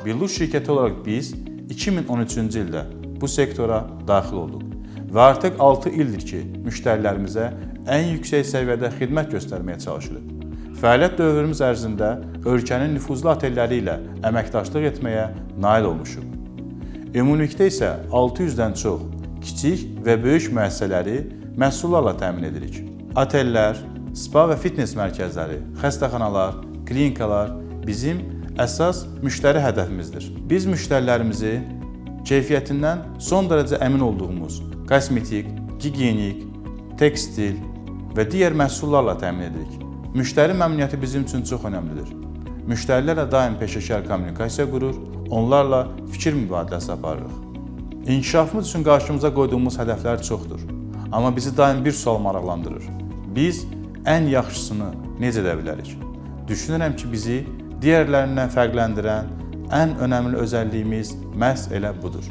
Billur şirkəti olaraq biz 2013-cü ildə bu sektora daxil olduq və artıq 6 ildir ki, müştərilərimizə ən yüksək səviyyədə xidmət göstərməyə çalışırıq. Fəaliyyət dövrümüz ərzində ölkənin nüfuzlu otelləri ilə əməkdaşlıq etməyə nail olmuşuq. Ümumilikdə isə 600-dən çox kiçik və böyük müəssisələri məhsullarla təmin edirik. Otellər, spa və fitness mərkəzləri, xəstəxanalar, klinikalar bizim əsas müştəri hədəfimizdir. Biz müştərilərimizi keyfiyyətindən son dərəcə əmin olduğumuz kosmetik, gigiyenik, tekstil və digər məhsullarla təmin edirik. Müştəri məmnuniyyəti bizim üçün çox önəmlidir. Müştərilərlə daim peşəkar kommunikasiya qurur, onlarla fikir mübadiləsi aparırıq. İnkişafımız üçün qarşımıza qoyduğumuz hədəflər çoxdur. Amma bizi daim bir sual maraqlandırır. Biz ən yaxşısını necə edə bilərik? Düşünürəm ki, bizi digərlərindən fərqləndirən ən önəmli özəlliyimiz məhz elə budur.